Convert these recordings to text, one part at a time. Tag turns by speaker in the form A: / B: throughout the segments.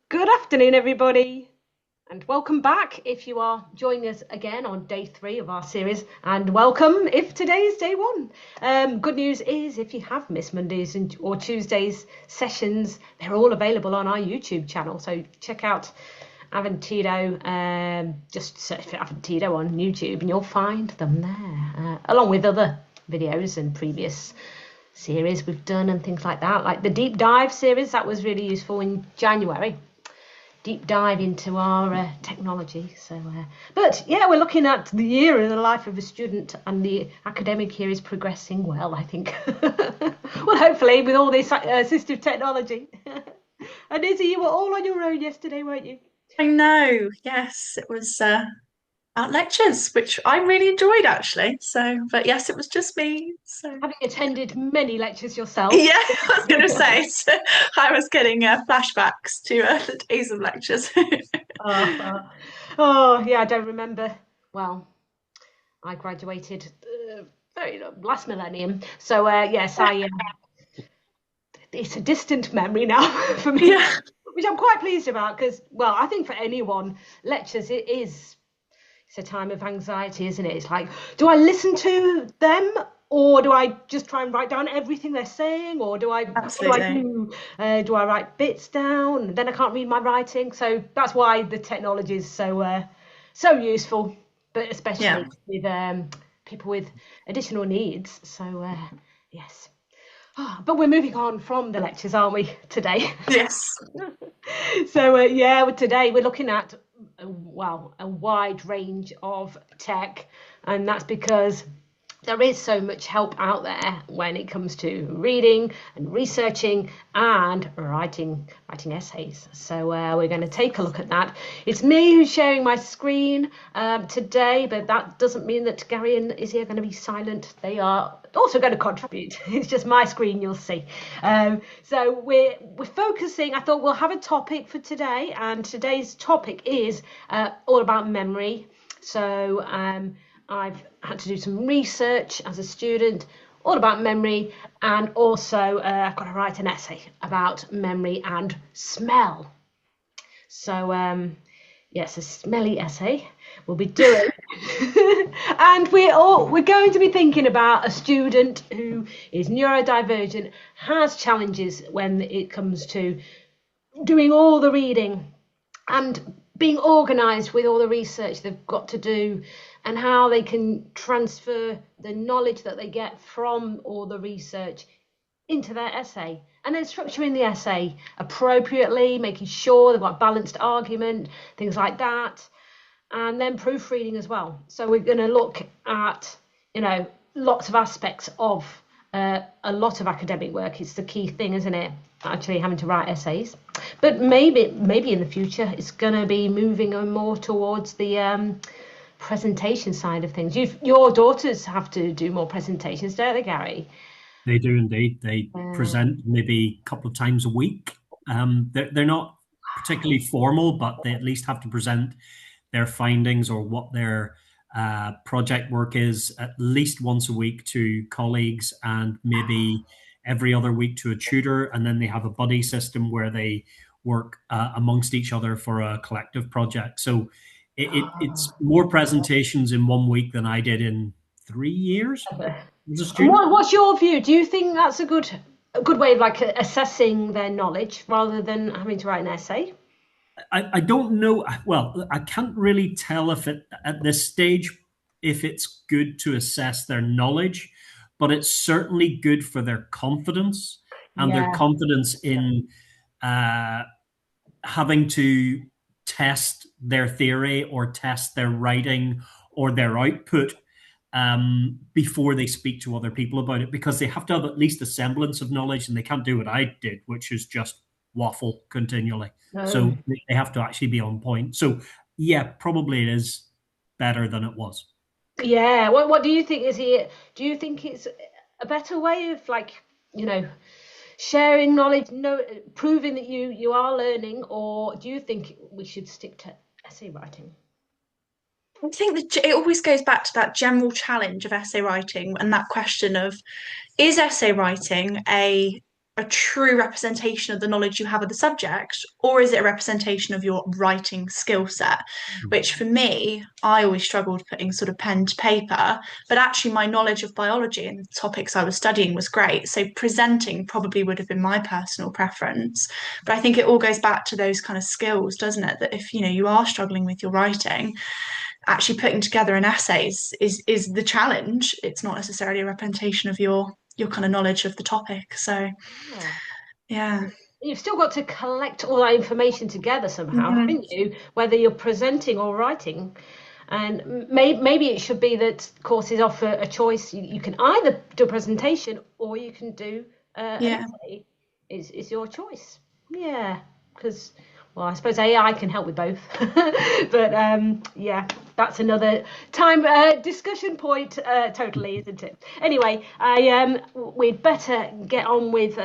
A: Good afternoon, everybody, and welcome back if you are joining us again on day 3 of our series, and welcome if today is day 1. Good news is if you have missed Mondays or Tuesdays sessions, they're all available on our YouTube channel, so check out Aventino, just search for Aventino on YouTube and you'll find them there, along with other videos and previous series we've done and things like that, like the deep dive series that was really useful in January. Deep dive into our technology. But yeah, we're looking at the year in the life of a student, and the academic year is progressing well, I think. Well, hopefully, with all this assistive technology. And Izzy, you were all on your own yesterday, weren't you?
B: I know, yes, it was our lectures, which I really enjoyed actually. But yes, it was just me.
A: Having attended many lectures yourself.
B: Yeah, I was going to say, I was getting flashbacks to the days of lectures.
A: Oh, oh, yeah, I don't remember. Well, I graduated very last millennium, so yes, it's a distant memory now for me,
B: Yeah,
A: which I'm quite pleased about because, well, I think for anyone, lectures it's a time of anxiety, isn't it? It's like, do I listen to them, or do I just try and write down everything they're saying, or what do I
B: absolutely.
A: do? Do I write bits down? Then I can't read my writing, so that's why the technology is so useful, but
B: Yeah,
A: especially with people with additional needs. So yes. But we're moving on from the lectures, aren't we, today?
B: yes.
A: So yeah, today we're looking at a wide range of tech, and that's because there is so much help out there when it comes to reading and researching and writing essays. So we're going to take a look at that. It's me who's sharing my screen today, but that doesn't mean that Gary and Izzy are going to be silent. They are also going to contribute. It's just my screen, you'll see. So we're focusing. I thought we'll have a topic for today, and today's topic is all about memory. So I've had to do some research as a student all about memory, and also I've got to write an essay about memory and smell. So yes, a smelly essay we'll be doing. And we're going to be thinking about a student who is neurodivergent, has challenges when it comes to doing all the reading and being organised with all the research they've got to do, and how they can transfer the knowledge that they get from all the research into their essay, and then structuring the essay appropriately, making sure they've got balanced argument, things like that, and then proofreading as well. So we're going to look at, lots of aspects of a lot of academic work. It's the key thing, isn't it? Actually having to write essays. But maybe in the future it's going to be moving more towards the presentation side of things. Your daughters have to do more presentations, don't they, Gary?
C: They do indeed. They
A: Uh,
C: present maybe a couple of times a week. They're not particularly formal, but they at least have to present their findings or what their project work is at least once a week to colleagues, and maybe every other week to a tutor. And then they have a buddy system where they work amongst each other for a collective project. So it's more presentations in one week than I did in 3 years as a
A: And
C: student.
A: what's your view? Do you think that's a good way of like assessing their knowledge rather than having to write an essay?
C: I don't know. Well, I can't really tell if it at this stage if it's good to assess their knowledge, but it's certainly good for their confidence and their
A: Yeah.
C: confidence in uh, having to test their theory or test their writing or their output before they speak to other people about it, because they have to have at least a semblance of knowledge, and they can't do what I did, which is just waffle continually.
A: No.
C: So they have to actually be on point. So yeah, probably it is better than it was.
A: Yeah. What do you think? Do you think it's a better way of like, you know, sharing knowledge, proving that you are learning, or do you think we should stick to essay writing?
B: I think that it always goes back to that general challenge of essay writing and that question of is essay writing a a true representation of the knowledge you have of the subject, or is it a representation of your writing skill set? Which for me, I always struggled putting sort of pen to paper, but actually my knowledge of biology and the topics I was studying was great. So presenting probably would have been my personal preference. But I think it all goes back to those kind of skills, doesn't it? That if, you are struggling with your writing, actually putting together an essay is the challenge. It's not necessarily a representation of your kind of knowledge of the topic. So yeah.
A: You've still got to collect all that information together somehow, haven't you? Whether you're presenting or writing. And maybe it should be that courses offer a choice. You can either do a presentation or you can do an essay. It's your choice. Yeah, because, well, I suppose AI can help with both. But yeah, that's another time discussion point, totally, isn't it? Anyway, we'd better get on with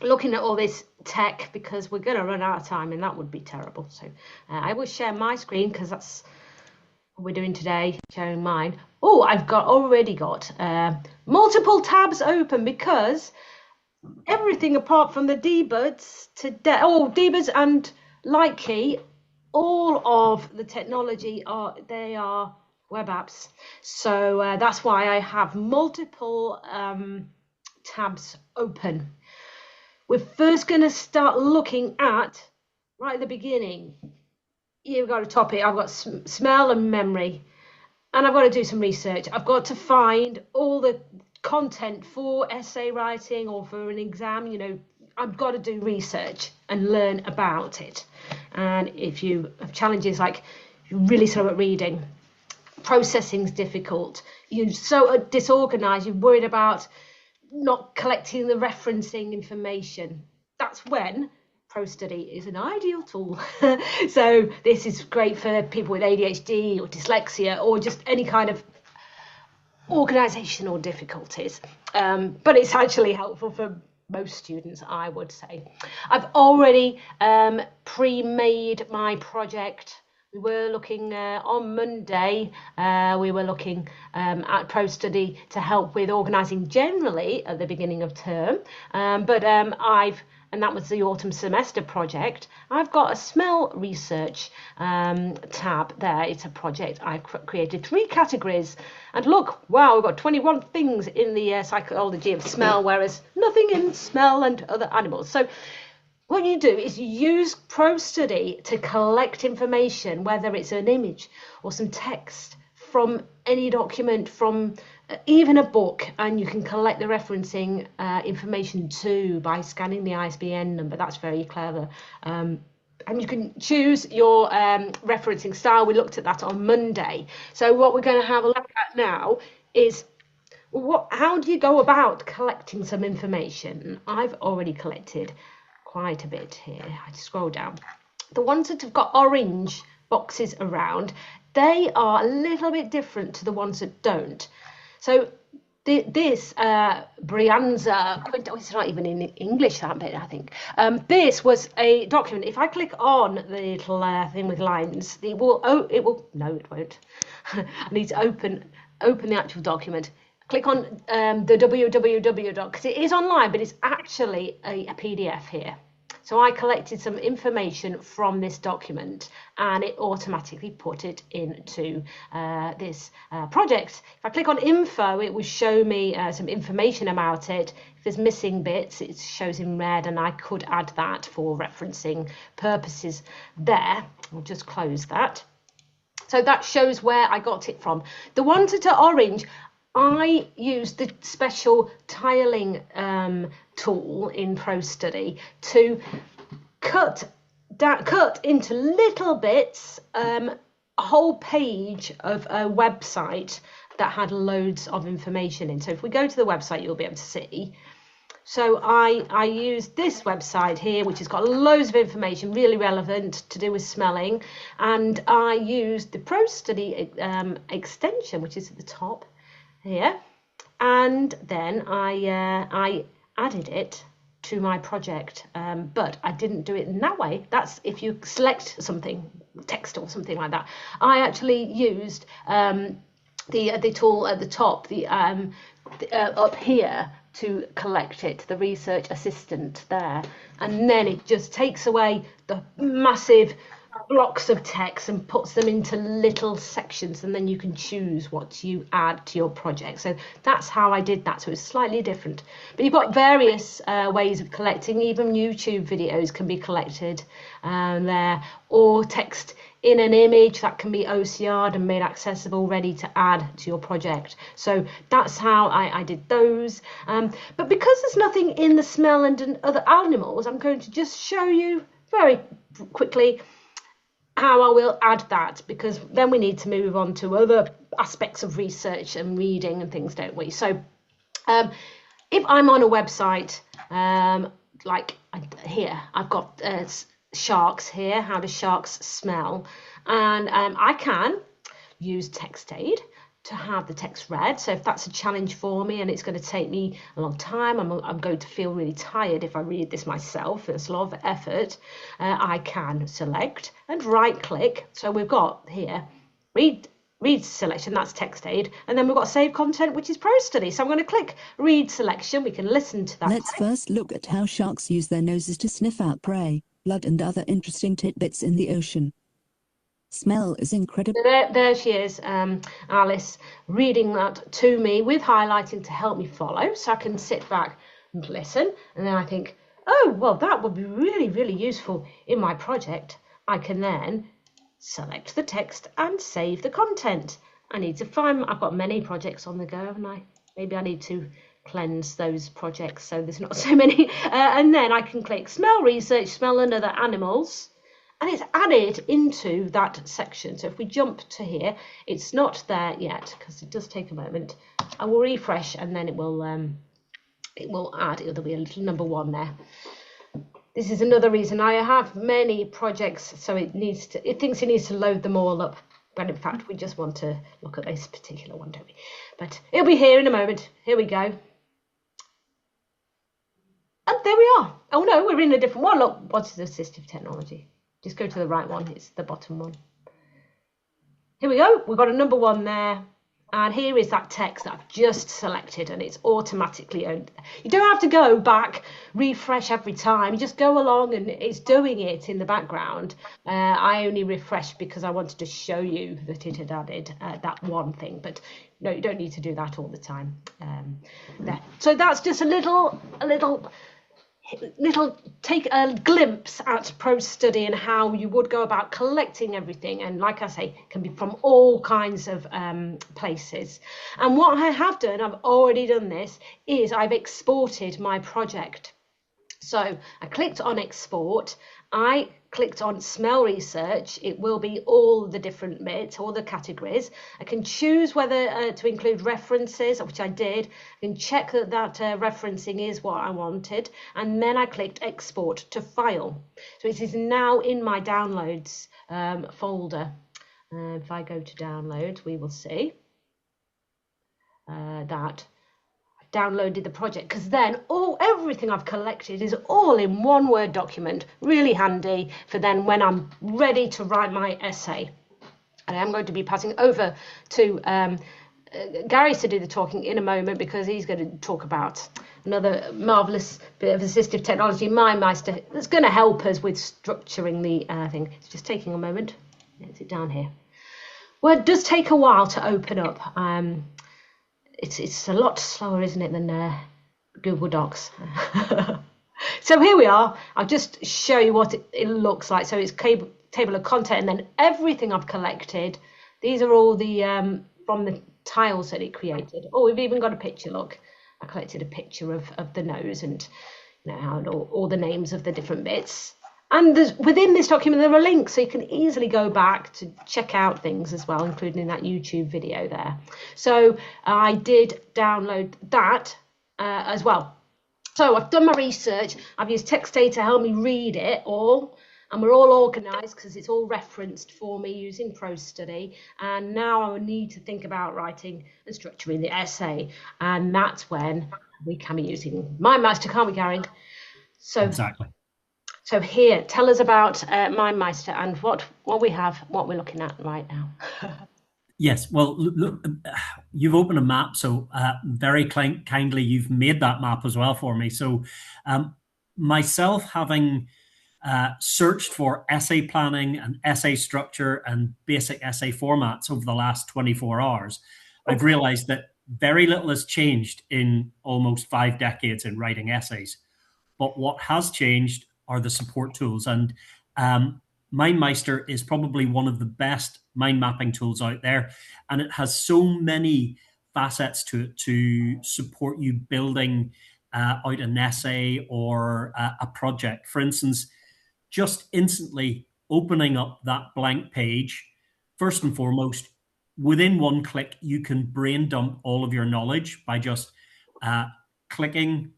A: looking at all this tech, because we're going to run out of time and that would be terrible. So I will share my screen, because that's what we're doing today, sharing mine. Oh, I've already got multiple tabs open, because everything apart from the debuds today, debuds and Lightkey, all of the technology are web apps. So that's why I have multiple tabs open. We're first going to start looking at, right at the beginning, you've got a topic. I've got smell and memory, and I've got to do some research. I've got to find all the content for essay writing or for an exam. I've got to do research and learn about it. And if you have challenges like you're really slow at reading, processing's difficult, you're so disorganized, you're worried about not collecting the referencing information, that's when ProStudy is an ideal tool. So this is great for people with ADHD or dyslexia or just any kind of organizational difficulties. But it's actually helpful for most students, I would say. I've already pre-made my project. We were looking on Monday, we were looking at ProStudy to help with organising generally at the beginning of term, and that was the autumn semester project. I've got a smell research tab there. It's a project. I've created 3 categories, and look, wow, we've got 21 things in the psychology of smell, whereas nothing in smell and other animals. So what you do is you use ProStudy to collect information, whether it's an image or some text from any document, from even a book, and you can collect the referencing information too by scanning the ISBN number. That's very clever. And you can choose your referencing style. We looked at that on Monday. So what we're going to have a look at now is how do you go about collecting some information? I've already collected quite a bit here. I just scroll down. The ones that have got orange boxes around, they are a little bit different to the ones that don't. So this Brianza, it's not even in English, that bit, I think. This was a document. If I click on the little thing with lines, it will, no, it won't. I need to open the actual document. Click on the www doc, because it is online, but it's actually a PDF here. So I collected some information from this document, and it automatically put it into this project. If I click on info, it will show me some information about it. If there's missing bits, it shows in red, and I could add that for referencing purposes there. I'll just close that. So that shows where I got it from. The ones that are orange, I used the special tiling tool in ProStudy to cut into little bits a whole page of a website that had loads of information in. So if we go to the website, you'll be able to see. So I used this website here, which has got loads of information, really relevant to do with smelling. And I used the ProStudy extension, which is at the top here, and then I added it to my project, but I didn't do it in that way. That's if you select something, text or something like that. I actually used the tool at the top, up here, to collect it, the research assistant there, and then it just takes away the massive blocks of text and puts them into little sections, and then you can choose what you add to your project. So that's how I did that. So it's slightly different, but you've got various ways of collecting. Even YouTube videos can be collected there, or text in an image that can be OCR'd and made accessible, ready to add to your project. So that's how I did those. But because there's nothing in the smell and other animals, I'm going to just show you very quickly how I will add that, because then we need to move on to other aspects of research and reading and things, don't we? So if I'm on a website, like here, I've got sharks here, how do sharks smell? And I can use TextAid to have the text read. So if that's a challenge for me and it's going to take me a long time, I'm going to feel really tired if I read this myself, it's a lot of effort, I can select and right click. So we've got here read selection, that's TextAid, and then we've got save content, which is ProStudy. So I'm going to click read selection. We can listen to that.
D: Let's first look at how sharks use their noses to sniff out prey, blood and other interesting tidbits in the ocean. Smell is incredible.
A: There she is, Alice, reading that to me with highlighting to help me follow, so I can sit back and listen. And then I think, oh, well, that would be really, really useful in my project. I can then select the text and save the content. I need to find, I've got many projects on the go, haven't I? Maybe I need to cleanse those projects so there's not so many. And then I can click smell research, smell and other animals. And it's added into that section. So if we jump to here, it's not there yet because it does take a moment. I will refresh and then it will add. There'll be a little number 1 there. This is another reason I have many projects, so it thinks it needs to load them all up. But in fact, we just want to look at this particular one, don't we? But it'll be here in a moment. Here we go. And there we are. Oh no, we're in a different one. Look, what's the assistive technology? Just go to the right one, it's the bottom one. Here we go, we've got a number 1 there. And here is that text that I've just selected, and it's automatically owned. You don't have to go back, refresh every time. You just go along and it's doing it in the background. I only refreshed because I wanted to show you that it had added that one thing. But no, you don't need to do that all the time. There. So that's just a little take a glimpse at ProStudy and how you would go about collecting everything, and like I say, can be from all kinds of places. And what I have done, I've already done this, is I've exported my project. So I clicked on export, I clicked on smell research, it will be all the different bits, all the categories. I can choose whether to include references, which I did. I can check that referencing is what I wanted, and then I clicked export to file. So it is now in my downloads folder. If I go to downloads, we will see that downloaded the project, because then everything I've collected is all in one Word document, really handy for then when I'm ready to write my essay. And I'm going to be passing over to Gary to do the talking in a moment, because he's going to talk about another marvellous bit of assistive technology, MindMeister, that's going to help us with structuring the thing. It's just taking a moment. Is it down here? Word does take a while to open up. It's a lot slower, isn't it, than Google Docs. So here we are. I'll just show you what it looks like. So it's table of content, and then everything I've collected. These are all the from the tiles that it created. Oh, we've even got a picture. Look, I collected a picture of the nose, and all the names of the different bits. And within this document, there are links, so you can easily go back to check out things as well, including that YouTube video there. So I did download that as well. So I've done my research. I've used TextAid to help me read it all. And we're all organised because it's all referenced for me using ProStudy. And now I need to think about writing and structuring the essay. And that's when we can be using MindMeister, can't we, Gary? So
C: exactly.
A: So here, tell us about MindMeister and what we have, what we're looking at right now.
C: Yes, well, look, you've opened a map, so very kindly you've made that map as well for me. So, myself having searched for essay planning and essay structure and basic essay formats over the last 24 hours, I've realized that very little has changed in almost 5 decades in writing essays. But what has changed are the support tools. And MindMeister is probably one of the best mind mapping tools out there. And it has so many facets to it to support you building out an essay or a project. For instance, just instantly opening up that blank page, first and foremost, within one click, you can brain dump all of your knowledge by just clicking,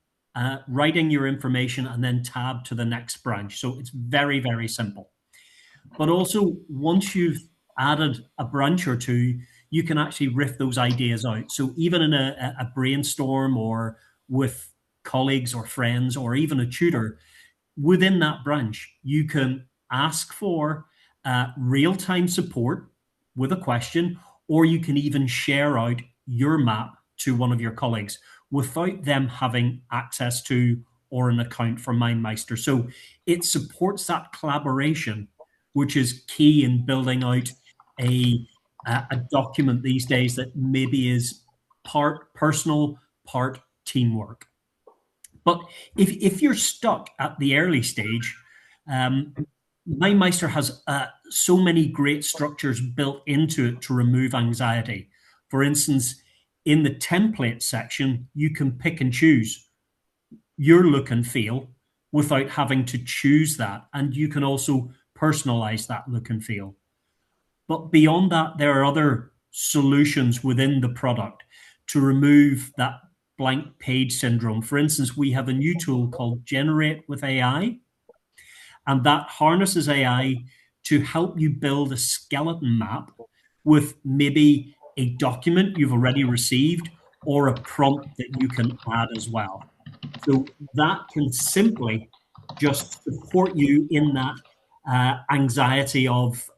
C: writing your information, and then tab to the next branch. So it's very, very simple. But also, once you've added a branch or two, you can actually riff those ideas out. So even in a brainstorm or with colleagues or friends or even a tutor, within that branch, you can ask for real-time support with a question, or you can even share out your map to one of your colleagues without them having access to or an account for MindMeister. So it supports that collaboration, which is key in building out a document these days that maybe is part personal, part teamwork. But if you're stuck at the early stage, MindMeister has so many great structures built into it to remove anxiety. For instance, in the template section, you can pick and choose your look and feel without having to choose that. And you can also personalize that look and feel. But beyond that, there are other solutions within the product to remove that blank page syndrome. For instance, we have a new tool called Generate with AI, and that harnesses AI to help you build a skeleton map with maybe a document you've already received or a prompt that you can add as well. So that can simply just support you in that anxiety of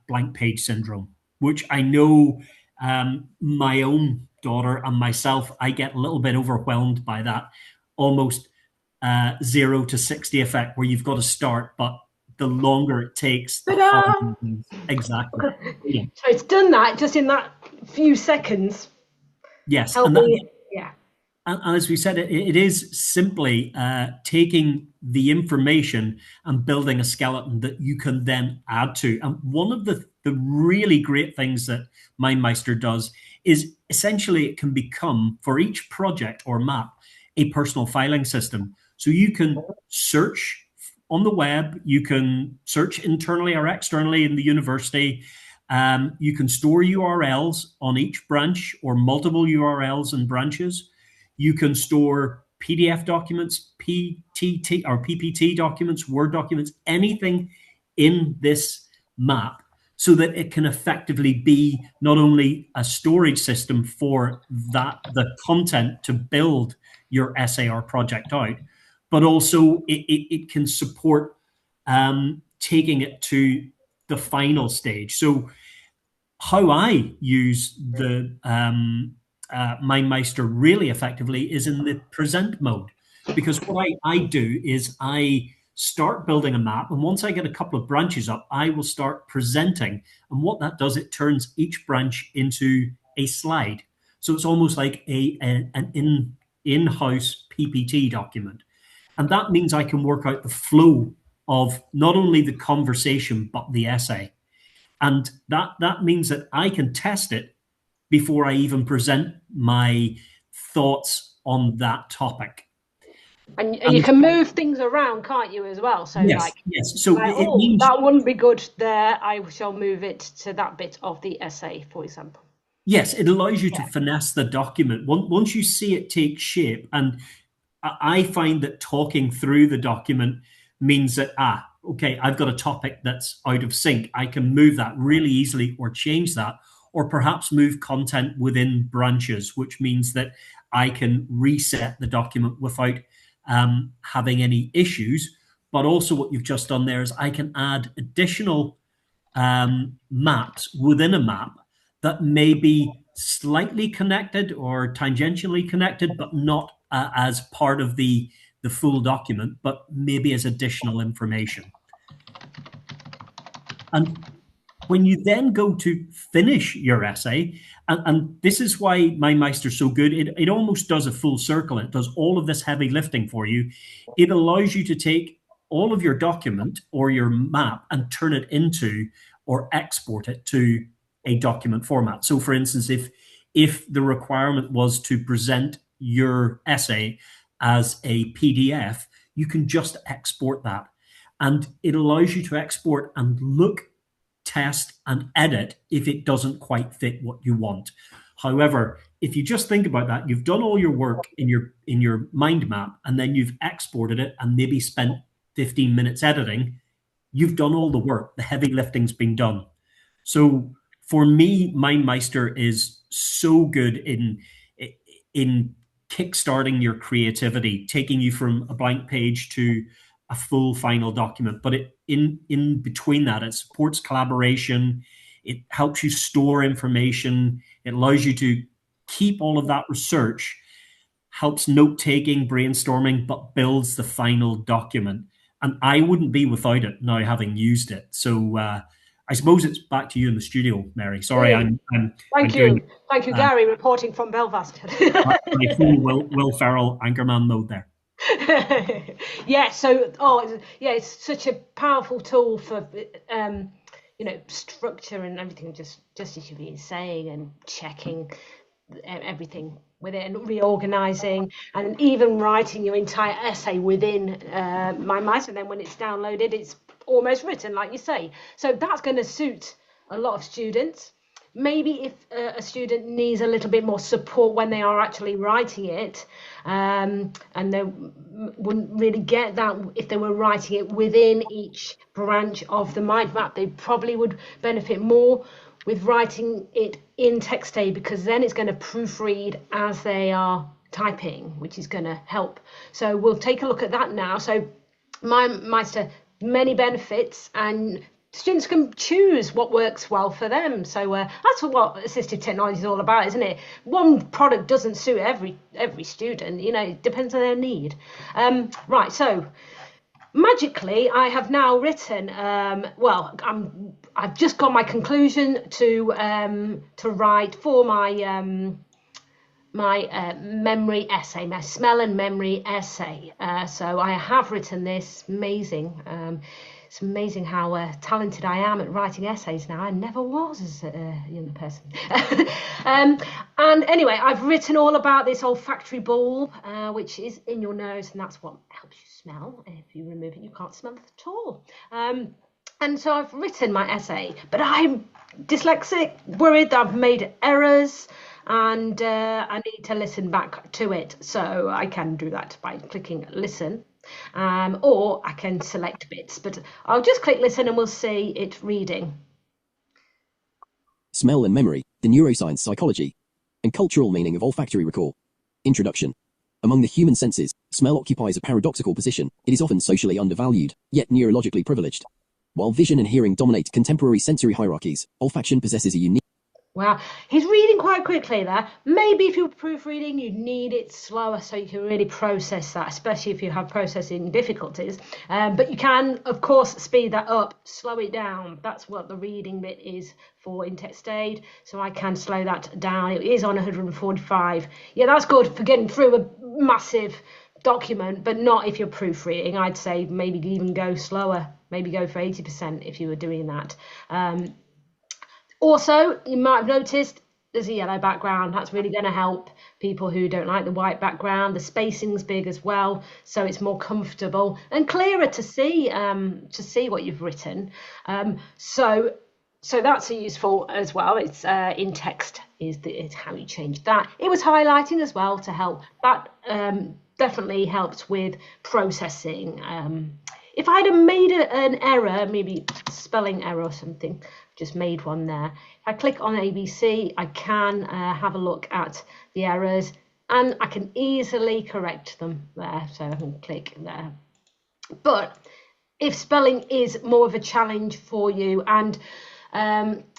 C: blank page syndrome, which I know my own daughter and myself, I get a little bit overwhelmed by that almost 0 to 60 effect where you've got to start, but the longer it takes, the harder it is. Exactly. Yeah.
A: So it's done that just in that few seconds.
C: Yes.
A: Yeah.
C: And as we said, it is simply taking the information and building a skeleton that you can then add to. And one of the really great things that MindMeister does is essentially it can become, for each project or map, a personal filing system. So you can search on the web, you can search internally or externally in the university. You can store URLs on each branch or multiple URLs and branches. You can store PDF documents, PTT or PPT documents, Word documents, anything in this map so that it can effectively be not only a storage system for the content to build your essay or project out, but also it can support taking it to the final stage. So how I use the MindMeister really effectively is in the present mode, because what I do is I start building a map, and once I get a couple of branches up, I will start presenting. And what that does, it turns each branch into a slide. So it's almost like an in-house PPT document. And that means I can work out the flow of not only the conversation, but the essay. And that means that I can test it before I even present my thoughts on that topic.
A: And you can move things around, can't you, as well? So
C: yes. So
A: like,
C: it means
A: that wouldn't be good there. I shall move it to that bit of the essay, for example.
C: Yes, it allows you to finesse the document. Once you see it take shape, and I find that talking through the document means that, okay, I've got a topic that's out of sync. I can move that really easily or change that, or perhaps move content within branches, which means that I can reset the document without having any issues. But also what you've just done there is I can add additional maps within a map that may be slightly connected or tangentially connected, but not as part of the full document, but maybe as additional information. And when you then go to finish your essay, and this is why my Meister's so good, it almost does a full circle. It does all of this heavy lifting for you. It allows you to take all of your document or your map and turn it into or export it to a document format. So for instance, if the requirement was to present your essay as a PDF, you can just export that. And it allows you to export and look, test, and edit if it doesn't quite fit what you want. However, if you just think about that, you've done all your work in your mind map, and then you've exported it and maybe spent 15 minutes editing, you've done all the work. The heavy lifting's been done. So for me, MindMeister is so good in kickstarting your creativity, taking you from a blank page to a full final document. But in between that, it supports collaboration. It helps you store information. It allows you to keep all of that research, helps note-taking, brainstorming, but builds the final document. And I wouldn't be without it now, having used it. So I suppose it's back to you in the studio, Mary. Sorry,
A: Thank you, Gary, reporting from Belfast.
C: my full Will Ferrell Anchorman mode there.
A: Yeah. So, it's such a powerful tool for structure and everything. Just as you've been saying, and checking everything with it, and reorganizing, and even writing your entire essay within MindMeister. And then when it's downloaded, it's almost written, like you say. So that's going to suit a lot of students. Maybe if a student needs a little bit more support when they are actually writing it, and they wouldn't really get that if they were writing it within each branch of the mind map, they probably would benefit more with writing it in text aid, because then it's going to proofread as they are typing, which is going to help. So we'll take a look at that now. So MindMeister, many benefits, and students can choose what works well for them. So that's what assistive technology is all about, isn't it? One product doesn't suit every student, it depends on their need. Right, so magically I have now written, I've just got my conclusion to write for my memory essay, my smell and memory essay. So I have written this. Amazing. It's amazing how talented I am at writing essays now. I never was as a young person. And anyway, I've written all about this olfactory bulb, which is in your nose, and that's what helps you smell. If you remove it, you can't smell at all. And so I've written my essay, but I'm dyslexic, worried that I've made errors, and I need to listen back to it. So I can do that by clicking listen. Or I can select bits, but I'll just click listen and we'll see it reading.
E: Smell and memory, the neuroscience, psychology, and cultural meaning of olfactory recall. Introduction. Among the human senses, smell occupies a paradoxical position. It is often socially undervalued, yet neurologically privileged. While vision and hearing dominate contemporary sensory hierarchies, olfaction possesses a unique...
A: Wow, he's reading quite quickly there. Maybe if you're proofreading, you need it slower so you can really process that, especially if you have processing difficulties. But you can, of course, speed that up, slow it down. That's what the reading bit is for in text aid. So I can slow that down. It is on 145. Yeah, that's good for getting through a massive document, but not if you're proofreading. I'd say maybe even go slower, maybe go for 80% if you were doing that. Also, you might have noticed there's a yellow background. That's really going to help people who don't like the white background. The spacing's big as well, so it's more comfortable and clearer to see what you've written. So that's useful as well. It's in text is how you change that. It was highlighting as well to help. That definitely helps with processing. If I'd have made an error, maybe spelling error or something, just made one there. If I click on ABC, I can have a look at the errors, and I can easily correct them there. So I can click there. But if spelling is more of a challenge for you, and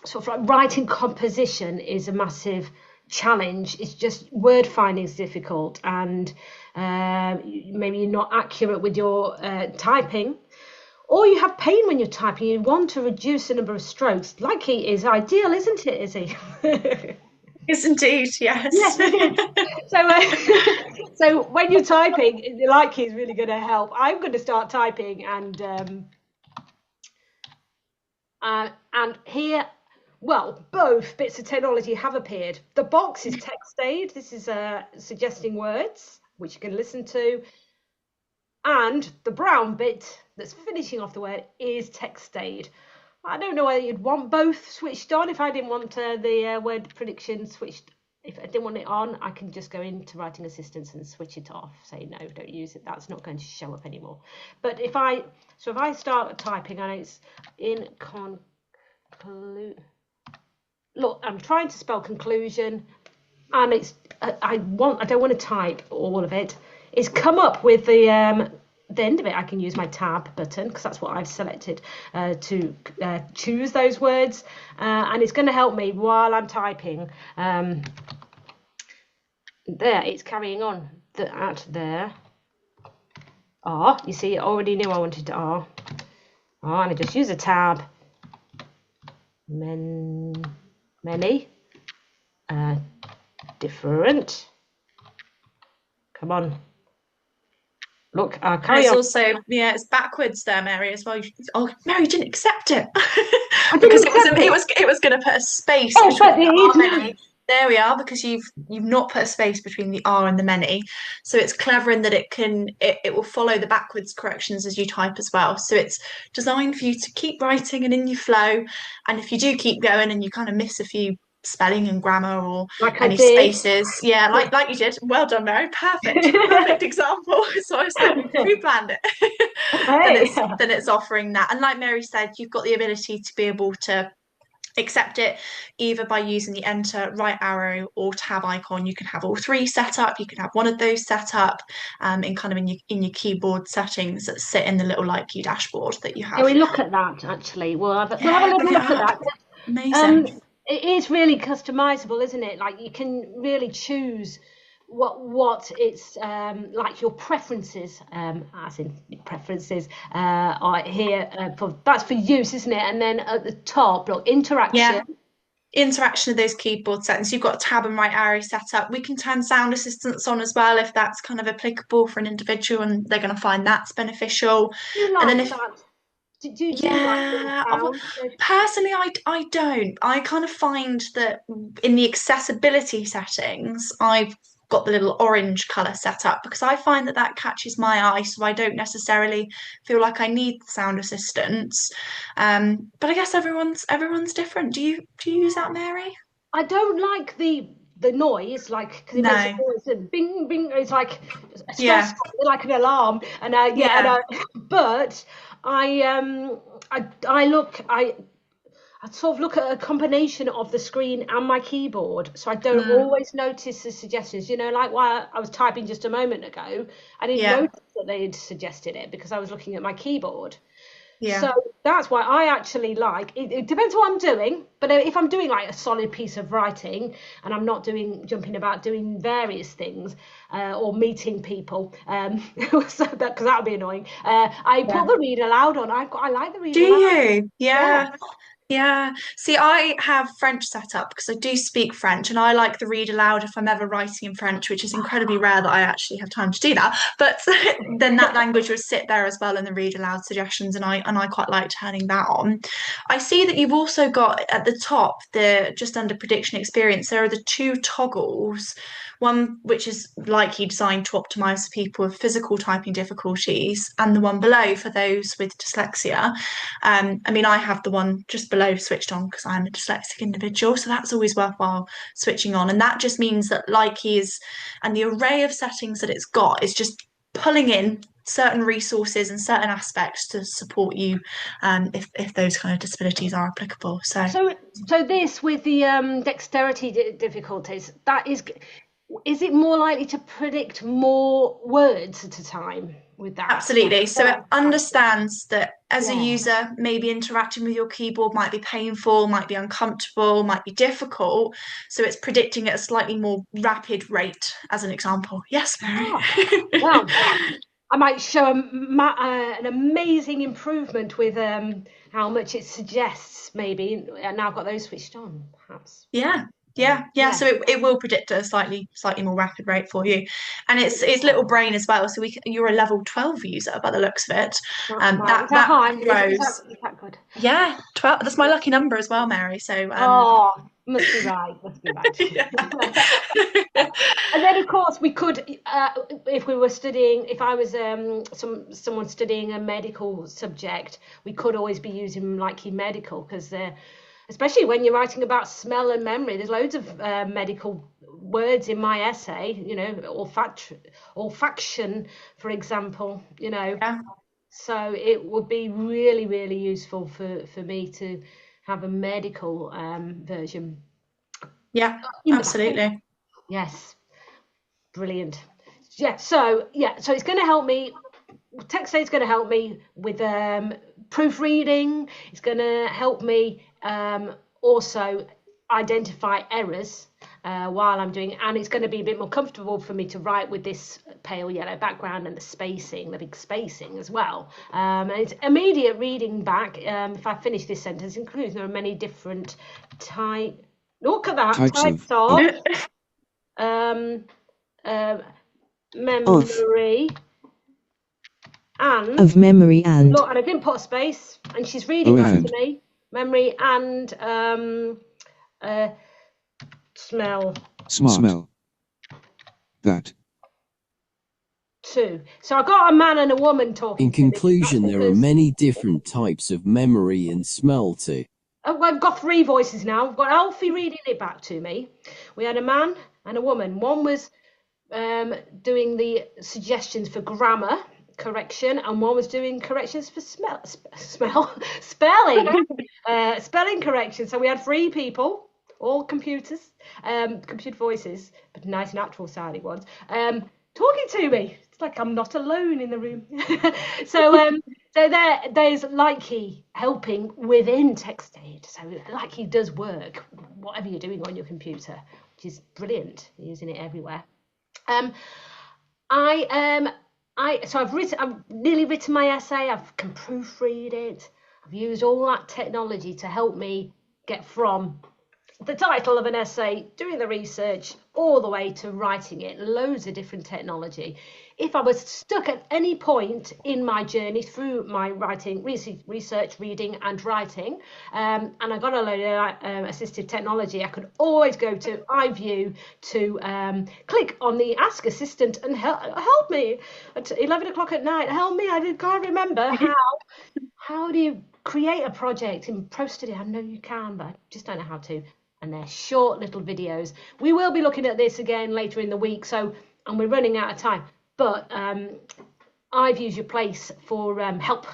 A: sort of like writing composition is a massive challenge. It's just word finding is difficult, and maybe you're not accurate with your typing, or you have pain when you're typing. You want to reduce the number of strokes. Likey is ideal, isn't it, Izzy?
B: Yes, indeed. Yes.
A: Yes, it is. So, so when you're typing, the Likey is really going to help. I'm going to start typing, and here, well, both bits of technology have appeared. The box is text aid. This is suggesting words, which you can listen to. And the brown bit that's finishing off the word is text aid. I don't know whether you'd want both switched on. If I didn't want the word prediction switched, if I didn't want it on, I can just go into writing assistance and switch it off. Say no, don't use it. That's not going to show up anymore. But if I start typing and it's in look, I'm trying to spell conclusion, and it's I don't want to type all of it. It's come up with the end of it. I can use my tab button because that's what I've selected to choose those words, and it's going to help me while I'm typing. There, it's carrying on at there. R, you see, I already knew I wanted R. And I just use a tab. Many, different. Come on. Look, carry on.
B: Also, yeah, it's backwards there, Mary, as well. Oh, Mary didn't accept it because it was going to put a space between the R many. There we are, because you've not put a space between the R and the many. So it's clever in that it will follow the backwards corrections as you type as well. So it's designed for you to keep writing and in your flow. And if you do keep going and you kind of miss a few spelling and grammar or
A: like
B: any spaces, yeah, like you did. Well done, Mary. Perfect example. So I was like, pre-planned it. Then it's offering that. And like Mary said, you've got the ability to be able to accept it either by using the enter, right arrow or tab icon. You can have all three set up. You can have one of those set up in your keyboard settings that sit in the little Likey dashboard that you have.
A: Can we look at that actually? We'll have a little look at that.
B: Amazing.
A: It is really customizable, isn't it? Like you can really choose what it's like your preferences, as in preferences are here that's for use, isn't it? And then at the top, look, interaction
B: of those keyboard settings. You've got a tab and right arrow set up. We can turn sound assistance on as well if that's kind of applicable for an individual and they're going to find that's beneficial.
A: And then do you like
B: personally I don't. I kind of find that in the accessibility settings I've got the little orange colour set up because I find that catches my eye, so I don't necessarily feel like I need the sound assistance. But I guess everyone's different. Do you use that, Mary?
A: I don't like the noise, like because it makes a noise, bing bing. It's like like an alarm, and but I sort of look at a combination of the screen and my keyboard, so I don't always notice the suggestions. You know, like while I was typing just a moment ago, I didn't notice that they had suggested it because I was looking at my keyboard. Yeah. So that's why I actually like it. Depends what I'm doing, but if I'm doing like a solid piece of writing and I'm not jumping about doing various things or meeting people, because that would be annoying. I put the read aloud on. I like the read aloud.
B: Do you? Yeah. See, I have French set up because I do speak French and I like the read aloud if I'm ever writing in French, which is incredibly rare that I actually have time to do that. But then that language would sit there as well in the read aloud suggestions, and I quite like turning that on. I see that you've also got at the top, just under prediction experience, there are the two toggles. One which is likely designed to optimize for people with physical typing difficulties, and the one below for those with dyslexia. I have the one just below switched on because I'm a dyslexic individual, so that's always worthwhile switching on. And that just means that Likey and the array of settings that it's got is just pulling in certain resources and certain aspects to support you if those kind of disabilities are applicable. So
A: this with the dexterity difficulties, that is it more likely to predict more words at a time? with that.
B: Absolutely. So it understands that as a
A: Yeah.
B: user, maybe interacting with your keyboard might be painful, might be uncomfortable, might be difficult. So it's predicting at a slightly more rapid rate, as an example. Yes, Mary.
A: Well, I might show an amazing improvement with how much it suggests, maybe. And now I've got those switched on, perhaps.
B: Yeah. So it will predict at a slightly more rapid rate for you, and it's little brain as well. So you're a level 12 user by the looks of it.
A: That high?
B: Grows.
A: Is that good?
B: Yeah, 12. That's my lucky number as well, Mary. So
A: must be right.
B: Yeah.
A: And then of course we could, if we were studying, if I was someone studying a medical subject, we could always be using like medical, because especially when you're writing about smell and memory, there's loads of medical words in my essay, olfaction, for example,
B: Yeah.
A: So it would be really, really useful for me to have a medical version.
B: Yeah, absolutely.
A: Yes, brilliant. So it's going to help me. Text aid is going to help me with proofreading. It's going to help me also identify errors while I'm doing it, and it's going to be a bit more comfortable for me to write with this pale yellow background and the big spacing as well. And it's immediate reading back. If I finish this sentence, includes there are many different types. Look at that, types of memory. And
F: of memory and
A: look, and I didn't put a space, and she's reading back to me. Memory and smell.
G: Smell. That.
A: Too. So I got a man and a woman talking.
E: In conclusion, there are many different types of memory and smell too.
A: I've got 3 voices now. I've got Alfie reading it back to me. We had a man and a woman. One was doing the suggestions for grammar correction, and one was doing corrections for spelling correction. So we had 3 people, all computer voices, but nice natural sounding ones, talking to me. It's like I'm not alone in the room. So there's Likey helping within text aid. So Likey does work whatever you're doing on your computer, which is brilliant. You're using it everywhere. I've nearly written my essay. I can proofread it. I've used all that technology to help me get from the title of an essay, doing the research, all the way to writing it. Loads of different technology. If I was stuck at any point in my journey through my writing, research, reading and writing, and I got a load of assistive technology, I could always go to iView to click on the Ask Assistant and help me at 11 o'clock at night. Help me, I can't remember how do you create a project in ProStudy? I know you can, but I just don't know how to. And they're short little videos. We will be looking at this again later in the week, and we're running out of time. But I've used your place for help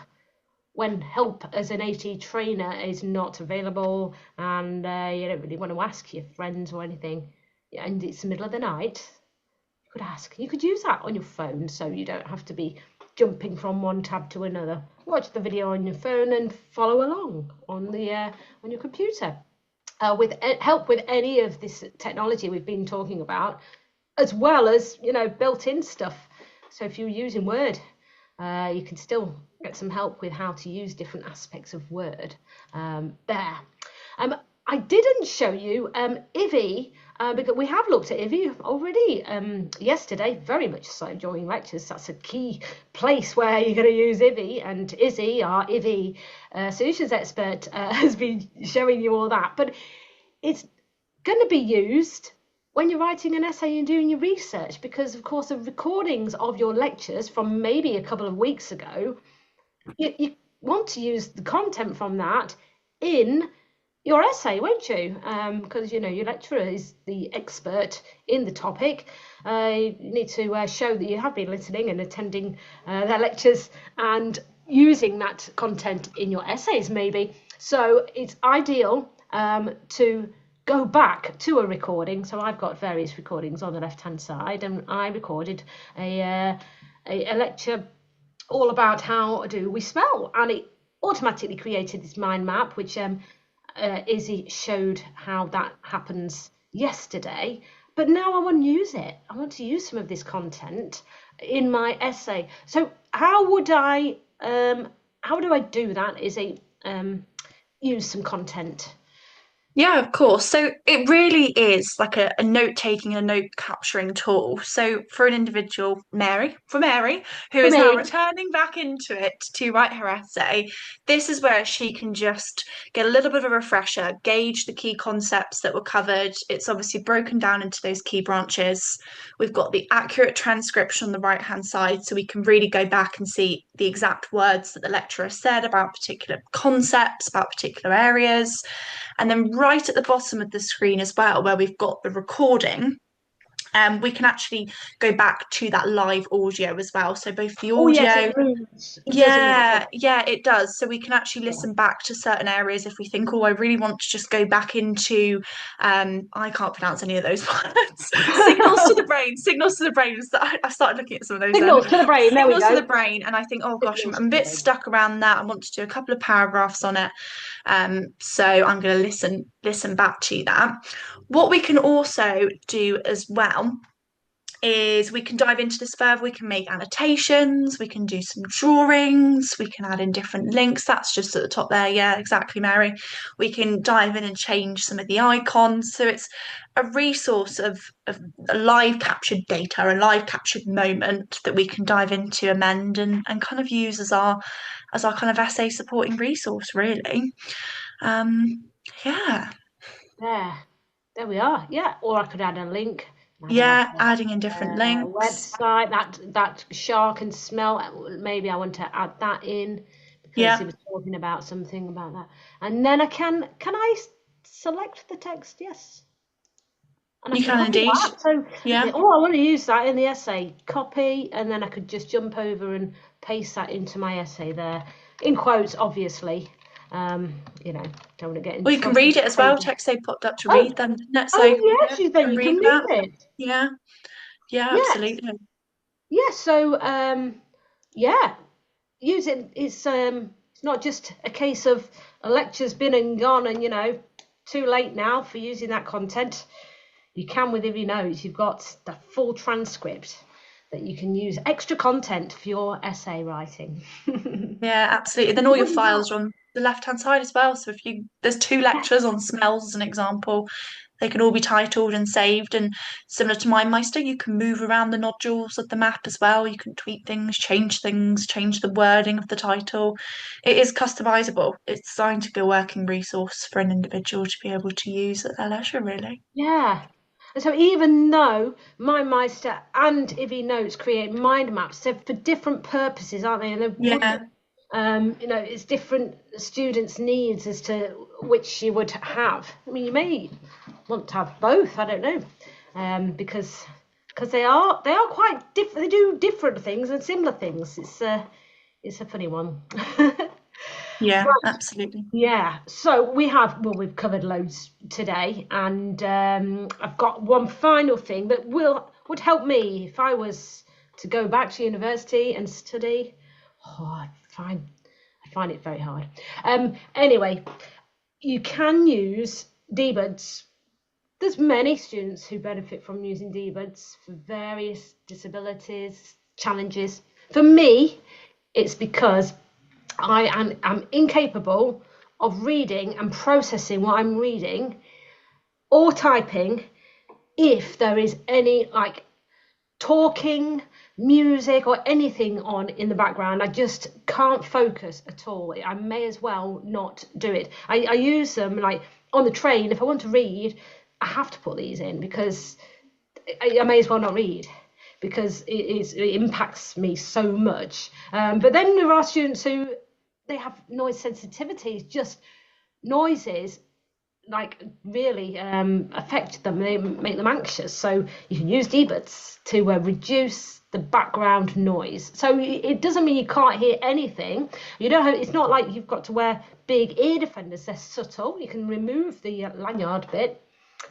A: when help as an AT trainer is not available, and you don't really want to ask your friends or anything, and it's the middle of the night. You could ask. You could use that on your phone, so you don't have to be jumping from one tab to another. Watch the video on your phone and follow along on your computer. With help with any of this technology we've been talking about, as well as built-in stuff. So if you're using Word, you can still get some help with how to use different aspects of Word there. I didn't show you Ivy, because we have looked at Ivy already yesterday, very much so during lectures. That's a key place where you're going to use Ivy, and Izzy, our Ivy solutions expert, has been showing you all that. But it's going to be used when you're writing an essay and doing your research, because of course the recordings of your lectures from maybe a couple of weeks ago, you want to use the content from that in your essay, won't you? Because your lecturer is the expert in the topic. You need to show that you have been listening and attending their lectures and using that content in your essays maybe. So it's ideal to go back to a recording. So I've got various recordings on the left hand side, and I recorded a lecture all about how do we smell, and it automatically created this mind map, which Izzy showed how that happens yesterday. But now I want to use it. I want to use some of this content in my essay. So how do I do that? Is use some content?
B: Yeah, of course. So it really is like a note-taking and a note-capturing tool. So for an individual, Mary, who
A: For
B: is now
A: me,
B: returning back into it to write her essay, this is where she can just get a little bit of a refresher, gauge the key concepts that were covered. It's obviously broken down into those key branches. We've got the accurate transcription on the right-hand side, so we can really go back and see the exact words that the lecturer said about particular concepts, about particular areas. And then right at the bottom of the screen as well, where we've got the recording, we can actually go back to that live audio as well. So both the
A: oh yes,
B: audio,
A: it moves, doesn't
B: yeah,
A: it?
B: yeah, it does. So we can actually listen back to certain areas if we think, oh, I really want to just go back into, I can't pronounce any of those words. Signals to the brain. I started looking at some of those
A: Signals to the brain. There we
B: signals to
A: go.
B: the brain, and I think, oh gosh,
A: Signals
B: I'm a
A: to the
B: bit
A: brain.
B: stuck around that. I want to do a couple of paragraphs on it. So I'm going to listen back to that. What we can also do as well is we can dive into this further. We can make annotations, we can do some drawings, we can add in different links. That's just at the top there. Yeah, exactly, Mary. We can dive in and change some of the icons. So it's a resource of a live captured data, a live captured moment that we can dive into, amend, and kind of use as our kind of essay supporting resource, really. Yeah.
A: There we are. Yeah, or I could add a link.
B: Yeah, adding in different links.
A: Website that shark and smell. Maybe I want to add that in because he was talking about something about that. And then can I select the text? Yes. And
B: You can indeed.
A: That. So
B: yeah.
A: I want to use that in the essay. Copy, and then I could just jump over and paste that into my essay there, in quotes, obviously. Don't want to get into.
B: Well, you can read it as well. Text they popped up to read them, didn't it? So
A: yes, then you can read it.
B: Yeah, absolutely.
A: Yeah, so use it. It's not just a case of a lecture's been and gone and too late now for using that content. You can with Ivy Notes. You've got the full transcript that you can use, extra content for your essay writing.
B: Yeah, absolutely. Then all your files are on the left-hand side as well. So there's 2 lectures on smells as an example, they can all be titled and saved. And similar to MindMeister, you can move around the nodules of the map as well. You can tweak things, change the wording of the title. It is customizable. It's designed to be a working resource for an individual to be able to use at their leisure, really.
A: Yeah. And so even though MindMeister and Ivy Notes create mind maps, they're for different purposes, aren't they? And it's different students' needs as to which you would have. I mean, you may want to have both. I don't know, because they are quite different. They do different things and similar things. It's a funny one.
B: Yeah, absolutely.
A: Yeah, so we've covered loads today, and I've got one final thing that would help me if I was to go back to university and study. I find it very hard. Anyway, you can use dbuds. There's many students who benefit from using dbuds for various disabilities, challenges. For me, it's because I am incapable of reading and processing what I'm reading or typing if there is any talking, music or anything on in the background. I just can't focus at all. I may as well not do it. I use them on the train. If I want to read, I have to put these in because I may as well not read, because it impacts me so much. But then there are students who they have noise sensitivities, just noises really affect them. They make them anxious. So you can use dbuds to reduce the background noise. So it doesn't mean you can't hear anything. It's not like you've got to wear big ear defenders. They're subtle. You can remove the lanyard bit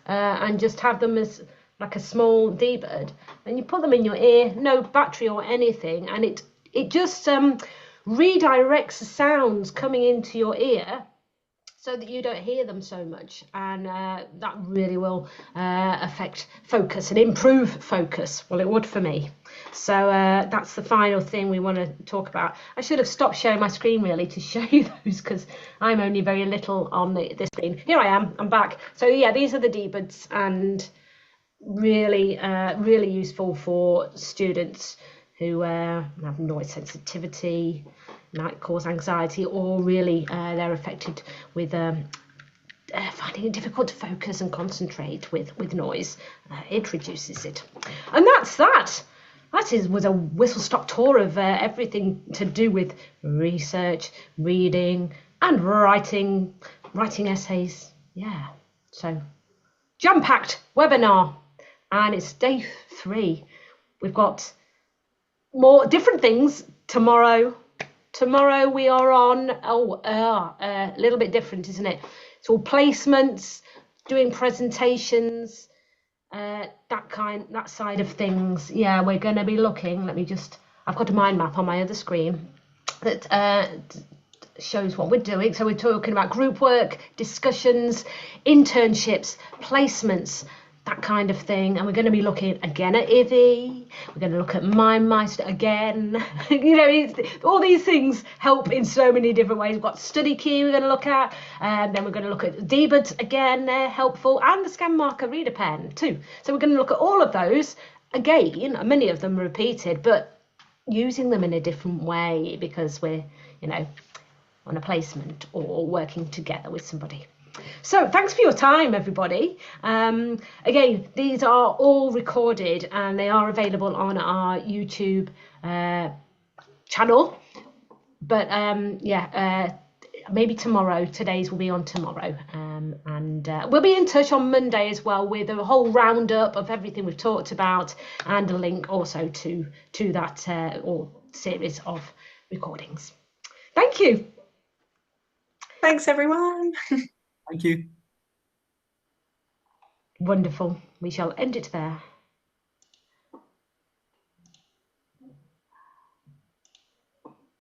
A: and just have them as like a small dbud, and you put them in your ear, no battery or anything, and it just redirects the sounds coming into your ear so that you don't hear them so much, and that really will affect focus and improve focus. Well, it would for me. So that's the final thing we want to talk about. I should have stopped sharing my screen really to show you those, because I'm only very little on the screen. Here I am, I'm back. So yeah, these are the D-buds, and really really useful for students who have noise sensitivity, might cause anxiety, or really they're affected with finding it difficult to focus and concentrate with noise. It reduces it. And that's that. Was a whistle-stop tour of everything to do with research, reading, and writing essays. Yeah, so jam-packed webinar, and it's day 3. We've got more different things tomorrow. Tomorrow we are on a little bit different, isn't it? It's all placements, doing presentations, that side of things. Yeah, we're going to be looking. I've got a mind map on my other screen that shows what we're doing. So we're talking about group work, discussions, internships, placements, that kind of thing. And we're going to be looking again at IVI. We're going to look at MindMeister again. All these things help in so many different ways. We've got study key we're going to look at, and then we're going to look at DBUDs again, they're helpful, and the scan marker reader pen too. So we're going to look at all of those again. Many of them are repeated, but using them in a different way, because we're on a placement or working together with somebody. So thanks for your time, everybody. Again, these are all recorded and they are available on our YouTube channel. But maybe tomorrow. Today's will be on tomorrow. And we'll be in touch on Monday as well with a whole roundup of everything we've talked about, and a link also to that or series of recordings. Thank you.
B: Thanks, everyone.
C: Thank you.
A: Wonderful. We shall end it there.